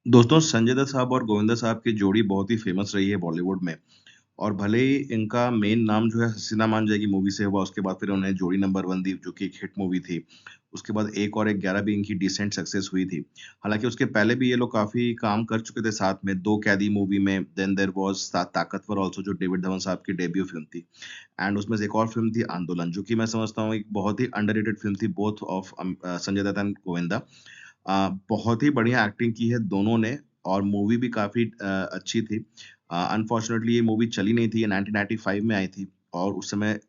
दोस्तों, संजय दत्त साहब और गोविंदा साहब की जोड़ी बहुत ही फ़ेमस रही है बॉलीवुड में और भले ही इनका मेन नाम जो है हसीना मान जाएगी मूवी से हुआ, उसके बाद फिर उन्हें जोड़ी नंबर 1 दी जो कि एक हिट मूवी थी। उसके बाद एक और एक 11 भी इनकी डिसेंट सक्सेस हुई थी। हालाँकि उसके पहले भी ये लोग काफ़ी काम कर चुके थे साथ में, दो कैदी मूवी में, देन देयर वाज़ ताकतवर ऑल्सो जो डेविड धवन साहब की डेब्यू फ़िल्म थी एंड उसमें से एक और फ़िल्म थी आंदोलन, जो कि मैं समझता हूँ एक बहुत ही अंडररेटेड फ़िल्म थी both of Sanjay Dutt and Govinda. बहुत ही बढ़िया एक्टिंग की है दोनों ने और मूवी भी काफ़ी अच्छी थी। अनफॉर्चुनेटली ये मूवी चली नहीं थी, ये 1995 में आई थी और उस समय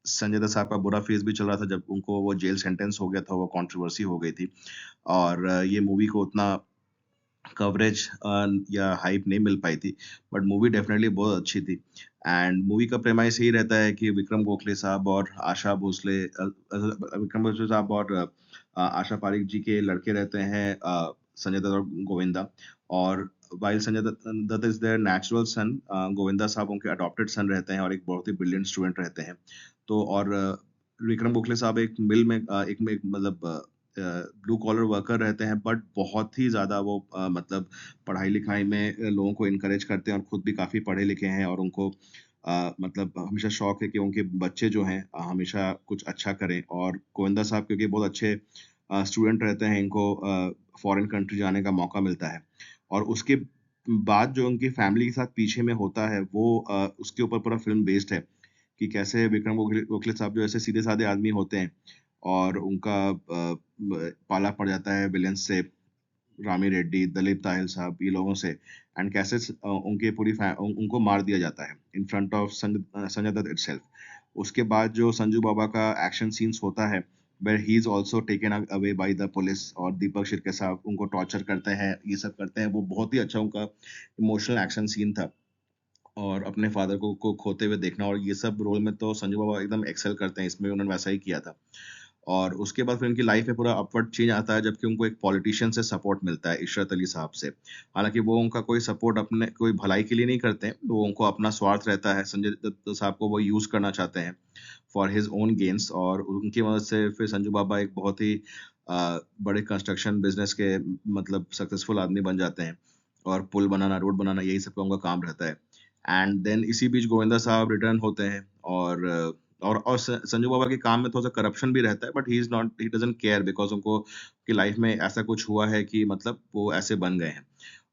संजय दत्त साहब का बुरा फेज़ भी चल रहा था जब उनको वो जेल सेंटेंस हो गया था, वो कंट्रोवर्सी हो गई थी और ये मूवी को उतना कवरेज या हाइप नहीं मिल पाई थी, बट मूवी डेफ़िनेटली बहुत अच्छी थी एंड मूवी का प्रेमाइस यही रहता है कि विक्रम गोखले साहब और आशा भोसले विक्रम भोसले साहब और आशा पारेख जी के लड़के रहते हैं संजय दत्त और गोविंदा और while Sanjay Dutt is there natural son Govinda साहब उनके अडॉप्टेड सन रहते हैं और एक बहुत ही ब्रिलियंट स्टूडेंट रहते हैं। तो और विक्रम गोखले साहब एक मिल में एक मतलब ब्लू कॉलर वर्कर रहते हैं बट बहुत ही ज़्यादा वो मतलब पढ़ाई-लिखाई में लोगों को एनकरेज करते हैं और खुद भी काफ़ी पढ़े-लिखे हैं और उनको मतलब हमेशा शौक है कि उनके बच्चे जो हैं हमेशा कुछ अच्छा करें और गोविंदा साहब क्योंकि बहुत अच्छे स्टूडेंट रहते हैं, इनको फॉरेन कंट्री जाने का मौका मिलता है और उसके बाद जो उनकी फैमिली के साथ पीछे में होता है वो उसके ऊपर पूरा फ़िल्म बेस्ड है कि कैसे विक्रम गोखले गोखले साहब जो ऐसे सीधे-साधे आदमी होते हैं और उनका पाला पड़ जाता है विलेन्स से, रामी रेड्डी, दलीप ताहिल साहब ये लोगों से एंड कैसे उनकी पूरी उनको मार दिया जाता है in front of Sanjay Dutt itself. उसके बाद जो संजू बाबा का एक्शन सीन्स होता है, where he is also taken away by the police और दीपक शिरके साहब उनको टॉर्चर करते हैं, ये सब करते हैं, वो बहुत ही अच्छा उनका इमोशनल एक्शन सीन था। और अपने फादर को खोते हुए देखना और ये सब रोल में तो संजू बाबा एकदम एक्सेल करते हैं, इसमें उन्होंने वैसा ही किया था। और उसके बाद फिर उनकी लाइफ में पूरा अपवर्ड चेंज आता है जबकि उनको एक पॉलिटिशियन से सपोर्ट मिलता है, इशरत अली साहब से। हालाँकि वो उनका कोई सपोर्ट अपने कोई भलाई के लिए नहीं करते हैं, वो उनको अपना स्वार्थ रहता है, संजय दत्त साहब को वो यूज़ करना चाहते हैं फॉर हिज़ ओन गेन्स और उनकी मदद से फिर संजू बाबा एक बहुत ही बड़े कंस्ट्रक्शन बिज़नेस के मतलब सक्सेसफुल आदमी बन जाते हैं और पुल बनाना, रोड बनाना यही सब का उनका काम रहता है। एंड देन इसी बीच गोविंदा साहब रिटर्न होते हैं और और संजू बाबा के काम में थोड़ा-सा करप्शन भी रहता है but he doesn't care because उनको की लाइफ में ऐसा कुछ हुआ है कि मतलब वो ऐसे बन गए हैं।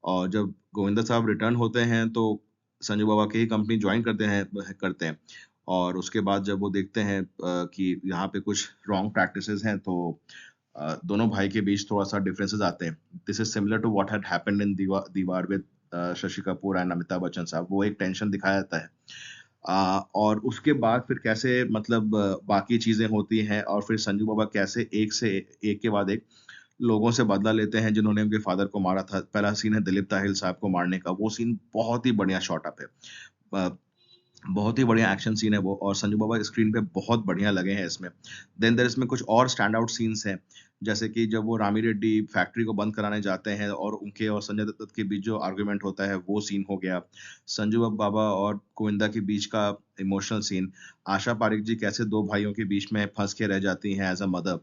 और जब गोविंदा साहब रिटर्न होते हैं तो संजू बाबा की ही कंपनी जॉइन करते हैं और उसके बाद जब वो देखते हैं कि यहाँ पे कुछ रॉन्ग प्रैक्टिसेज़ हैं तो दोनों भाई के बीच थोड़ा-सा डिफरेंसेस आते हैं। This is similar to what had happened in Deewaar with Shashi Kapoor and Amitabh Bachchan साहब। वो एक टेंशन दिखाया जाता है। और उसके बाद फिर कैसे मतलब बाकी चीज़ें होती हैं और फिर संजू बाबा कैसे एक से एक के बाद एक लोगों से बदला लेते हैं जिन्होंने उनके फादर को मारा था। पहला सीन है दिलीप ताहिल साहब को मारने का, वो सीन बहुत ही बढ़िया शॉट अप है। अ, बहुत ही बढ़िया एक्शन सीन है वो और संजू बाबा स्क्रीन पे बहुत बढ़िया लगे हैं इसमें। देन देयर इसमें कुछ और स्टैंड आउट सीन्स हैं, जैसे कि जब वो रामी रेड्डी फैक्ट्री को बंद कराने जाते हैं और उनके और संजय दत्त के बीच जो आर्गुमेंट होता है, वो सीन हो गया। संजू बाबा और गोविंदा के बीच का इमोशनल सीन, आशा पारेख जी कैसे 2 भाइयों के बीच में फँस के रह जाती हैं एज़ अ मदर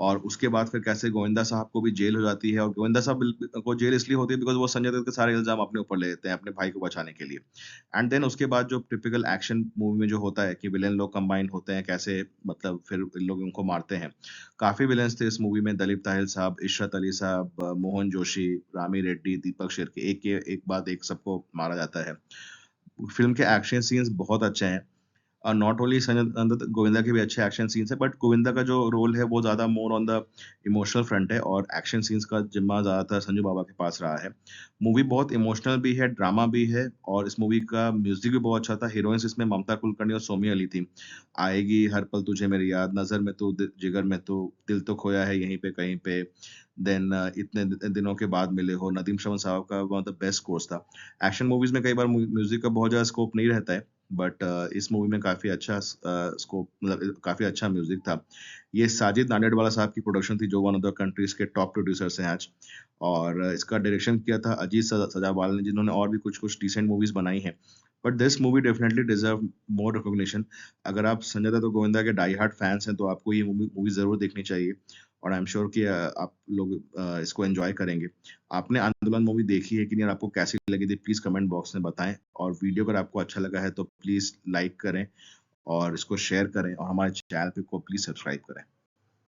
और उसके बाद फिर कैसे गोविंदा साहब को भी जेल हो जाती है और गोविंदा साहब को जेल इसलिए होती है बिकॉज़ वो संजय दत्त के सारे इल्ज़ाम अपने ऊपर ले लेते हैं, अपने भाई को बचाने के लिए। एंड देन उसके बाद जो टिपिकल एक्शन मूवी में जो होता है कि विलेन लोग कंबाइन होते हैं, कैसे मतलब फिर इन लोग उनको मारते हैं। काफ़ी विलेन्स थे इस मूवी में दलीप ताहिल साहब, इशरत अली साहब, मोहन जोशी, रामी रेड्डी, दीपक शिर्के एक के एक बाद एक सबको मारा जाता है। फ़िल्म के एक्शन सीन्स बहुत अच्छे हैं। नॉट ओनली संजय दत्त, गोविंदा के भी अच्छे एक्शन सीन्स हैं, बट गोविंदा का जो रोल है वो ज़्यादा more on the emotional front है और एक्शन सीन्स का ज़िम्मा ज़्यादातर संजू बाबा के पास रहा है। मूवी बहुत इमोशनल भी है, ड्रामा भी है और इस मूवी का म्यूज़िक भी बहुत अच्छा था। हीरोइन्स इसमें ममता कुलकर्णी और सोमी अली थी। आएगी हर पल तुझे मेरी याद, नज़र में तू, जिगर में तू, दिल तो खोया है यहीं पे कहीं पे, देन इतने दिनों के बाद मिले हो, नदीम श्रवण साहब का one of the best scores था। एक्शन मूवीज़ में कई बार म्यूज़िक का बहुत ज़्यादा स्कोप नहीं रहता है। बट इस मूवी में काफ़ी अच्छा स्कोप मतलब काफ़ी अच्छा म्यूज़िक था। ये साजिद नाडियाडवाला साहब की प्रोडक्शन थी जो वन ऑफ द कंट्रीज़ के टॉप प्रोड्यूसर्स हैं आज और इसका डायरेक्शन किया था अजीत सजावाल ने जिन्होंने और भी कुछ-कुछ डिसेंट मूवीज़ बनाई हैं। But this movie definitely deserve more recognition. अगर आप संजय दत्त और गोविंदा के डाई हार्ड फैन्स हैं तो आपको ये मूवी मूवी ज़रूर देखनी चाहिए और आई एम श्योर कि आप लोग इसको एन्जॉय करेंगे। आपने आंदोलन मूवी देखी है कि नहीं और आपको कैसी लगी थी प्लीज़ कमेंट बॉक्स में बताएँ और वीडियो अगर आपको अच्छा लगा है तो प्लीज़ लाइक करें और इसको शेयर करें और हमारे चैनल को प्लीज़ सब्सक्राइब करें।